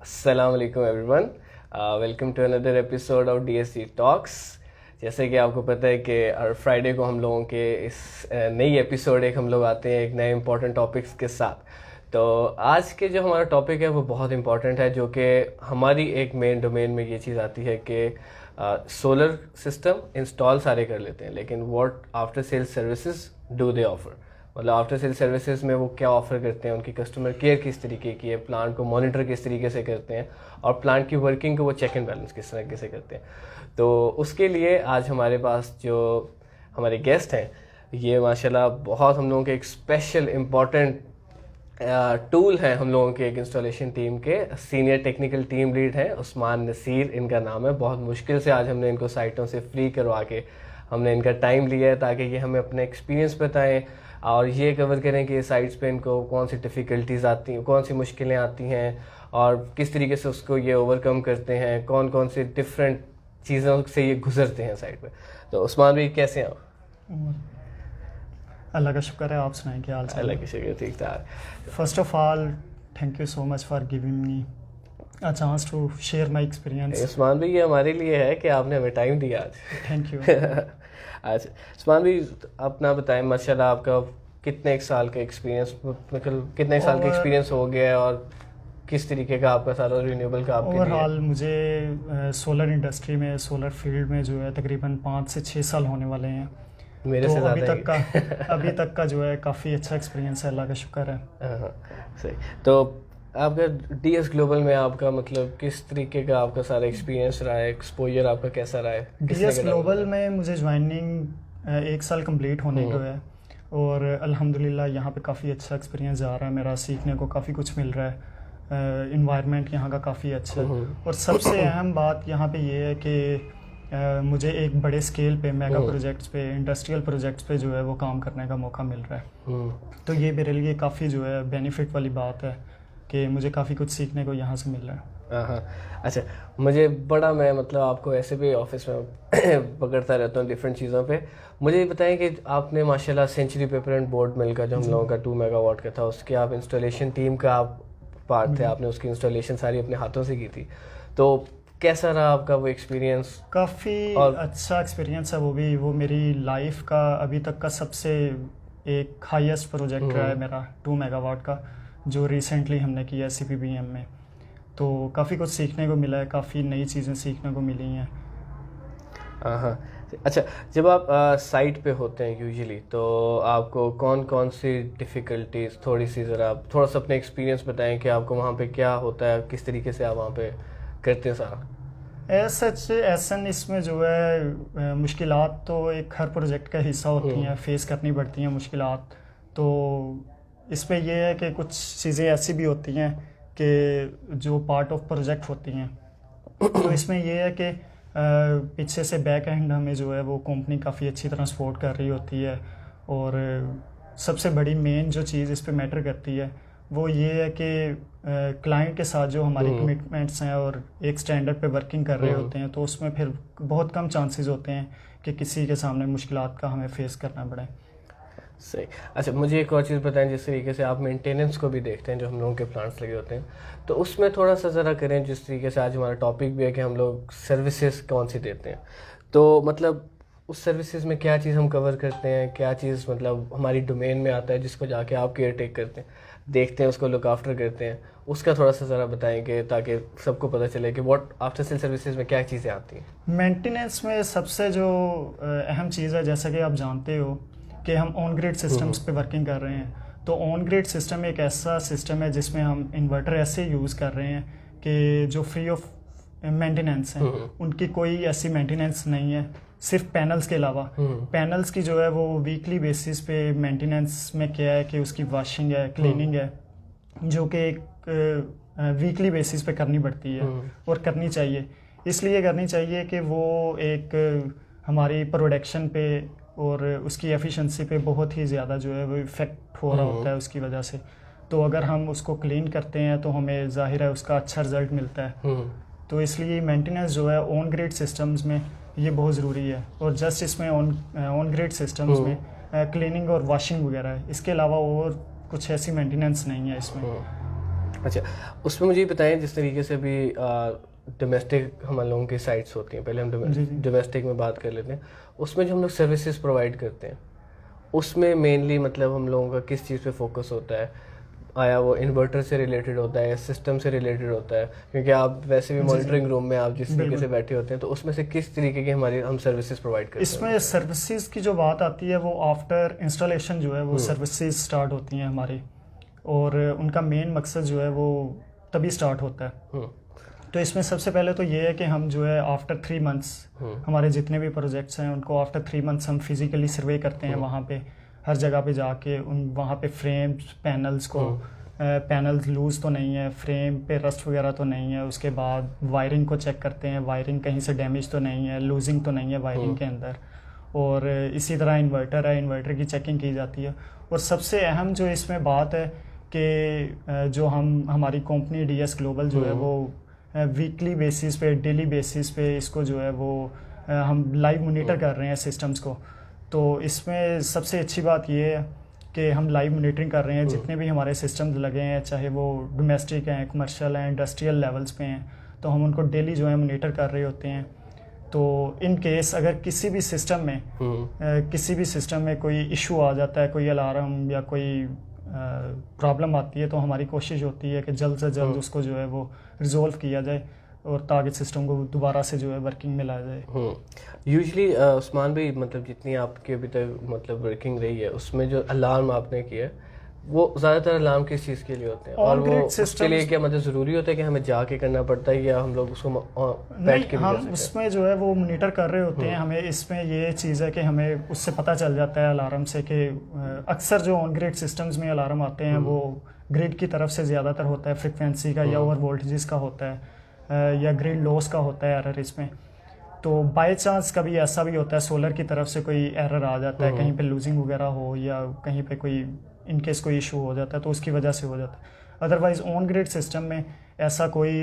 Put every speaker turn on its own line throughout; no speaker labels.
अस्सलाम वालेकुम everyone, welcome to another episode of DSC talks. जैसे कि आपको पता है कि हर फ्राइडे को हम लोगों के इस नई एपिसोड हम लोग आते हैं एक नए इम्पॉर्टेंट टॉपिक्स के साथ। तो आज के जो हमारा टॉपिक है वो बहुत इंपॉर्टेंट है, जो कि हमारी एक मेन डोमेन में ये चीज़ आती है कि सोलर सिस्टम इंस्टॉल सारे कर लेते हैं, लेकिन what after sale services do they offer. मतलब आफ्टर सेल सर्विसेज में वो क्या ऑफ़र करते हैं, उनकी कस्टमर केयर किस तरीके की है, प्लांट को मॉनिटर किस तरीके से करते हैं और प्लांट की वर्किंग को वो चेक एंड बैलेंस किस तरीके से करते हैं। तो उसके लिए आज हमारे पास जो हमारे गेस्ट हैं, ये माशाल्लाह बहुत हम लोगों के एक स्पेशल इम्पॉर्टेंट टूल है हम लोगों के एक इंस्टॉलेशन टीम के सीनियर टेक्निकल टीम लीड हैं, उस्मान नसीर इनका नाम है। बहुत मुश्किल से आज हमने इनको साइटों से फ्री करवा के हमने इनका टाइम लिया है ताकि ये हमें अपने एक्सपीरियंस बताएं और ये कवर करें कि साइट्स पे इनको कौन सी डिफ़िकल्टीज़ आती हैं, कौन सी मुश्किलें आती हैं और किस तरीके से उसको ये ओवरकम करते हैं, कौन कौन से डिफरेंट चीज़ों से ये गुजरते हैं साइट पे। तो उस्मान भाई कैसे हैं आप?
अल्लाह का शुक्र है, आप सुनाएं क्या हाल चाल?
अल्लाह की शुक्र, ठीक ठाक।
First of all thank you so much for giving me a chance to share my experience.
Usman भाई, ये हमारे लिए है कि आपने हमें टाइम दिया आज।
Thank you.
अच्छा उस्मान भाई, अपना बताएं, माशाल्लाह आपका कितने एक साल का एक्सपीरियंस, मतलब कितने एक साल का एक्सपीरियंस हो गया है और किस तरीके का आपका सारा रिन्यूएबल का आपके लिए?
ओवरऑल मुझे सोलर इंडस्ट्री में, सोलर फील्ड में जो है तकरीबन 5 से 6 साल होने वाले हैं।
मेरे
तो
से
अभी
ज़्यादा
अभी तक का जो है काफ़ी अच्छा एक्सपीरियंस है, अल्लाह का शुक्र है।
हाँ, सही। तो आपका DS ग्लोबल में आपका मतलब किस तरीके का आपका सारा एक्सपीरियंस रहा है, एक्सपोजर आपका कैसा रहा है?
DS ग्लोबल में मुझे ज्वाइनिंग 1 साल कंप्लीट होने को है और अल्हम्दुलिल्लाह यहाँ पे काफ़ी अच्छा एक्सपीरियंस जा रहा है मेरा, सीखने को काफ़ी कुछ मिल रहा है। इन्वायरमेंट यहाँ का काफ़ी अच्छा है और सबसे अहम बात यहाँ पे ये है कि मुझे एक बड़े स्केल पे मेगा प्रोजेक्ट्स पे, इंडस्ट्रियल प्रोजेक्ट्स पे जो है वो काम करने का मौका मिल रहा है। तो ये मेरे लिए काफ़ी जो है बेनिफिट वाली बात है कि मुझे काफ़ी कुछ सीखने को यहाँ से मिल रहा है।
हाँ, अच्छा। मुझे बड़ा, मैं मतलब आपको ऐसे भी ऑफिस में पकड़ता रहता हूँ डिफरेंट चीज़ों पे। मुझे बताएं कि आपने माशाल्लाह सेंचुरी पेपर एंड बोर्ड मिल का जो हम लोगों का 2 मेगावाट का था, उसके आप इंस्टॉलेशन टीम का आप पार्ट थे, आपने उसकी इंस्टॉलेशन सारी अपने हाथों से की थी। तो कैसा रहा आपका वो एक्सपीरियंस?
काफ़ी अच्छा एक्सपीरियंस है वो मेरी लाइफ का अभी तक का सबसे एक हाईएस्ट प्रोजेक्ट रहा है मेरा 2 मेगावाट का, जो रिसेंटली हमने किया CPBM में। तो काफ़ी कुछ सीखने को मिला है, काफ़ी नई चीज़ें सीखने को मिली हैं।
हाँ, अच्छा। जब आप साइट पे होते हैं यूजुअली, तो आपको कौन कौन सी डिफ़िकल्टीज, थोड़ी सी ज़रा आप थोड़ा सा अपने एक्सपीरियंस बताएं कि आपको वहाँ पे क्या होता है, किस तरीके से आप वहाँ पे करते हैं सारा?
एसन इसमें जो है मुश्किलात तो एक हर प्रोजेक्ट का हिस्सा होती हैं, फेस करनी पड़ती हैं मुश्किलात। तो इसमें यह है कि कुछ चीज़ें ऐसी भी होती हैं कि जो पार्ट ऑफ प्रोजेक्ट होती हैं। तो इसमें यह है कि पीछे से बैक एंड हमें जो है वो कंपनी काफ़ी अच्छी तरह सपोर्ट कर रही होती है और सबसे बड़ी मेन जो चीज़ इस पे मैटर करती है वो ये है कि क्लाइंट के साथ जो हमारी कमिटमेंट्स हैं और एक स्टैंडर्ड पे वर्किंग कर रहे होते हैं, तो उसमें फिर बहुत कम चांसेस होते हैं कि किसी के सामने मुश्किलात का हमें फेस करना पड़े।
सही। अच्छा, मुझे एक और चीज़ बताएं, जिस तरीके से आप मेंटेनेंस को भी देखते हैं जो हम लोगों के प्लांट्स लगे होते हैं, तो उसमें थोड़ा सा ज़रा करें। जिस तरीके से आज हमारा टॉपिक भी है कि हम लोग सर्विसेज कौन सी देते हैं, तो मतलब उस सर्विसेज में क्या चीज़ हम कवर करते हैं, क्या चीज़ मतलब हमारी डोमेन में आता है जिसको जाके आप केयर टेक करते हैं, देखते हैं, उसको लुक आफ्टर करते हैं, उसका थोड़ा सा ज़रा बताएंगे ताकि सबको पता चले कि व्हाट आफ्टर सेल सर्विसेज में क्या चीज़ें आती हैं।
मेंटेनेंस में सबसे जो अहम चीज़ है, जैसा कि आप जानते हो कि हम ऑन ग्रिड सिस्टम्स पे वर्किंग कर रहे हैं। तो ऑन ग्रिड सिस्टम एक ऐसा सिस्टम है जिसमें हम इन्वर्टर ऐसे यूज़ कर रहे हैं कि जो फ्री ऑफ मेंटेनेंस हैं, उनकी कोई ऐसी मेंटेनेंस नहीं है, सिर्फ पैनल्स के अलावा। पैनल्स की जो है वो वीकली बेसिस पे मेंटेनेंस में क्या है कि उसकी वॉशिंग है, क्लीनिंग है, जो कि एक वीकली बेसिस पे करनी पड़ती है और करनी चाहिए। इसलिए करनी चाहिए कि वो एक हमारी प्रोडक्शन पे और उसकी एफिशिएंसी पे बहुत ही ज़्यादा जो है वो इफ़ेक्ट हो रहा होता है उसकी वजह से। तो अगर हम उसको क्लीन करते हैं तो हमें ज़ाहिर है उसका अच्छा रिज़ल्ट मिलता है। तो इसलिए मेंटेनेंस जो है ऑन ग्रिड सिस्टम्स में ये बहुत ज़रूरी है। और जस्ट इसमें ऑन ग्रिड सिस्टम्स में क्लीनिंग और वॉशिंग वगैरह है, इसके अलावा और कुछ ऐसी मेंटेनेंस नहीं है इसमें।
अच्छा, उसमें मुझे ये बताएं जिस तरीके से अभी डोमेस्टिक हम लोगों की साइट्स होती हैं, पहले हम डोमेस्टिक में बात कर लेते हैं, उसमें जो हम लोग सर्विसेज प्रोवाइड करते हैं उसमें मेनली मतलब हम लोगों का किस चीज़ पे फोकस होता है? आया वो इन्वर्टर से रिलेटेड होता है या सिस्टम से रिलेटेड होता है? क्योंकि आप वैसे भी मॉनिटरिंग रूम में आप जिस तरीके से बैठे होते हैं, तो उसमें से किस तरीके की हम सर्विसेज प्रोवाइड करते हैं?
इसमें सर्विसेज की जो बात आती है वो आफ्टर इंस्टॉलेशन जो है वो सर्विसेज स्टार्ट होती हैं हमारी, और उनका मेन मकसद जो है वो तभी स्टार्ट होता है। तो इसमें सबसे पहले तो ये है कि हम जो है आफ्टर 3 मंथ्स हमारे जितने भी प्रोजेक्ट्स हैं उनको आफ्टर 3 मंथ्स हम फिजिकली सर्वे करते हैं वहाँ पे, हर जगह पे जाके वहाँ पे फ्रेम्स पैनल्स को पैनल्स लूज़ तो नहीं है, फ्रेम पे रस्ट वगैरह तो नहीं है, उसके बाद वायरिंग को चेक करते हैं, वायरिंग कहीं से डैमेज तो नहीं है, लूजिंग तो नहीं है वायरिंग के अंदर, और इसी तरह इन्वर्टर है, इन्वर्टर की चेकिंग की जाती है। और सबसे अहम जो इसमें बात है कि जो हमारी कंपनी DS ग्लोबल जो है वो वीकली बेसिस पे, डेली बेसिस पे इसको जो है वो हम लाइव मॉनिटर कर रहे हैं सिस्टम्स को। तो इसमें सबसे अच्छी बात ये है कि हम लाइव मॉनिटरिंग कर रहे हैं जितने भी हमारे सिस्टम्स लगे हैं, चाहे वो डोमेस्टिक हैं, कमर्शियल हैं, इंडस्ट्रियल लेवल्स पे हैं, तो हम उनको डेली जो है मॉनिटर कर रहे होते हैं। तो इन केस अगर किसी भी सिस्टम में कोई इशू आ जाता है, कोई अलार्म या कोई प्रॉब्लम आती है, तो हमारी कोशिश होती है कि जल्द से जल्द उसको जो है वो रिजोल्व किया जाए और ताकि सिस्टम को दोबारा से जो है वर्किंग में लाया जाए।
यूजली उस्मान भाई, मतलब जितनी आपके अभी तक मतलब वर्किंग रही है उसमें जो अलार्म आपने किया है वो ज़्यादातर अलार्म किस चीज़ के लिए होते हैं, और वो उसके लिए क्या मतलब ज़रूरी होता है कि हमें जाके करना पड़ता है या हम लोग उसको बैठ के भी
हम उसमें जो है वो मॉनिटर कर रहे होते हैं। हमें इसमें ये चीज़ है कि हमें उससे पता चल जाता है अलार्म से कि अक्सर जो ऑन ग्रिड सिस्टम्स में अलार्म आते हैं वो ग्रिड की तरफ से ज़्यादातर होता है, फ्रिक्वेंसी का या ओवर वोल्टेजेस का होता है या ग्रिड लॉस का होता है एरर इसमें। तो बाय चांस कभी ऐसा भी होता है सोलर की तरफ से कोई एरर आ जाता है, कहीं पे लूजिंग वगैरह हो या कहीं पे कोई इनकेस कोई इशू हो जाता है तो उसकी वजह से हो जाता है। अदरवाइज़ ऑन ग्रिड सिस्टम में ऐसा कोई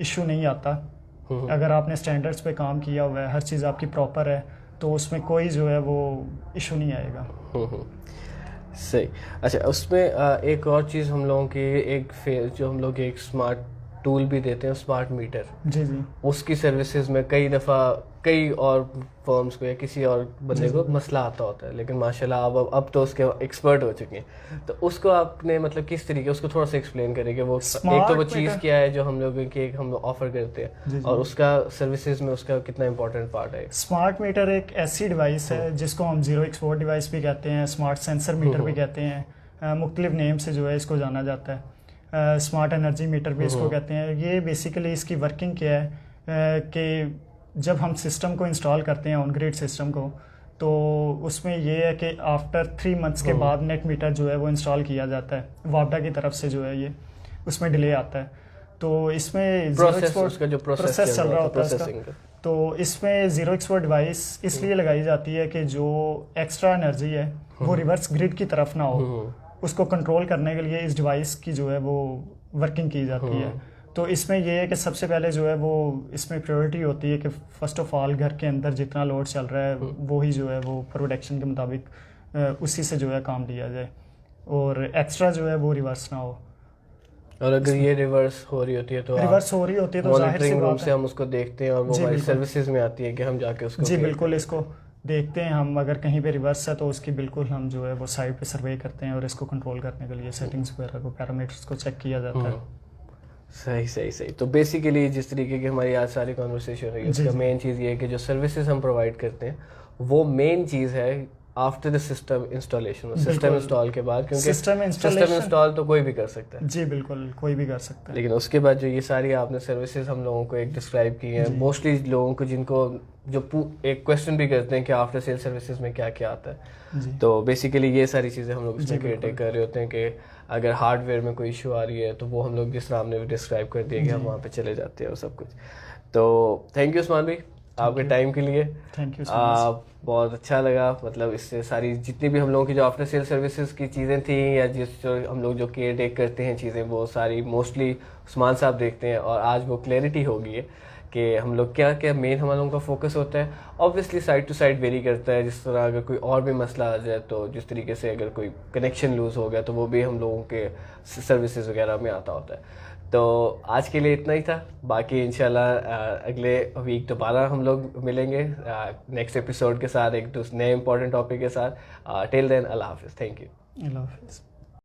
इशू नहीं आता। अगर आपने स्टैंडर्ड्स पे काम किया हुआ है, हर चीज़ आपकी प्रॉपर है, तो उसमें कोई जो है वो इशू नहीं आएगा।
सही। अच्छा, उसमें एक और चीज़ हम लोगों की जो हम लोग एक स्मार्ट टूल भी देते हैं, स्मार्ट मीटर।
जी जी।
उसकी सर्विसेज में कई दफ़ा कई और फर्म्स को या किसी और बंदे को मसला आता होता है, लेकिन माशाल्लाह अब तो उसके एक्सपर्ट हो चुके हैं। तो उसको आपने मतलब किस तरीके, उसको थोड़ा सा एक्सप्लेन करें कि वो एक तो वो चीज़ क्या है जो हम लोगों की हम ऑफर करते हैं, और उसका सर्विसेज में उसका कितना इंपॉर्टेंट पार्ट है।
स्मार्ट मीटर एक ऐसी डिवाइस है जिसको हम जीरो एक्सपोर्ट डिवाइस भी कहते हैं, स्मार्ट सेंसर मीटर भी कहते हैं, मुख्तलिफ नेम से जो है इसको जाना जाता है। स्मार्ट एनर्जी मीटर भी इसको कहते हैं। ये बेसिकली इसकी वर्किंग क्या है कि जब हम सिस्टम को इंस्टॉल करते हैं ऑन ग्रिड सिस्टम को, तो उसमें ये है कि आफ्टर 3 मंथ्स के बाद नेट मीटर जो है वो इंस्टॉल किया जाता है वापडा की तरफ से, जो है ये उसमें डिले आता है। तो इसमें प्रोसेस चल रहा होता है इसका। तो इसमें जीरो एक्सपोर्ट डिवाइस इसलिए लगाई जाती है कि जो एक्स्ट्रा एनर्जी है वो रिवर्स ग्रिड की तरफ ना हो, उसको कंट्रोल करने के लिए इस डिवाइस की जो है वो वर्किंग की जाती है। तो इसमें यह है कि सबसे पहले जो है वो इसमें प्रायोरिटी होती है कि फ़र्स्ट ऑफ ऑल घर के अंदर जितना लोड चल रहा है वो ही जो है वो प्रोडक्शन के मुताबिक उसी से जो है काम लिया जाए, और एक्स्ट्रा जो है वो रिवर्स ना हो।
और अगर ये रिवर्स हो रही होती है तो
जाहिर सी बात
है हम उसको देखते हैं और वो हमारी सर्विसेज में आती है कि हम जाके उसको
बिल्कुल इसको देखते हैं। हम अगर कहीं पे रिवर्स है तो उसकी बिल्कुल हम जो है वो साइड पे सर्वे करते हैं और इसको कंट्रोल करने के लिए सेटिंग्स वगैरह को, पैरामीटर्स को चेक किया जाता है।
सही। तो बेसिकली जिस तरीके की हमारी आज सारी कॉन्वर्सेशन रही है उसका मेन चीज़ ये है कि जो सर्विसेज हम प्रोवाइड करते हैं वो मेन चीज़ है after the system installation, system install के बाद, क्योंकि सिस्टम इंस्टॉल तो कोई भी कर सकता है।
जी बिल्कुल, कोई भी कर सकता है।
लेकिन उसके बाद जो ये सारी आपने सर्विसेज हम लोगों को एक डिस्क्राइब की हैं, मोस्टली लोगों को जिनको जो एक क्वेश्चन भी करते हैं कि आफ्टर सेल सर्विसेज में क्या क्या आता है, तो बेसिकली ये सारी चीज़ें हम लोग इसमें केयर कर रहे होते हैं कि अगर हार्डवेयर में कोई इशू आ रही है तो वो हम लोग जिस तरह हमने डिस्क्राइब कर दिया कि हम वहाँ पे चले जाते हैं और सब कुछ। तो थैंक यू उस्मान भाई आपके टाइम के लिए।
Thank you.
बहुत अच्छा लगा, मतलब इससे सारी जितनी भी हम लोगों की जो आफ्टर सेल सर्विसेज की चीज़ें थी या जो हम लोग जो केयर टेक करते हैं चीज़ें, वो सारी मोस्टली उस्मान साहब देखते हैं, और आज वो क्लैरिटी हो गई है कि हम लोग क्या क्या मेन हम लोगों का फोकस होता है। Obviously side to side vary करता है, जिस तरह अगर कोई और भी मसला आ जाए तो जिस तरीके से अगर कोई कनेक्शन लूज़ हो गया तो वो भी हम लोगों के सर्विसेज वगैरह में आता होता है। तो आज के लिए इतना ही था, बाकी इंशाल्लाह अगले वीक दोबारा हम लोग मिलेंगे नेक्स्ट एपिसोड के साथ एक नए इंपॉर्टेंट टॉपिक के साथ। टिल देन अल्लाह हाफिज़, थैंक यू।
अल्लाह हाफिज़।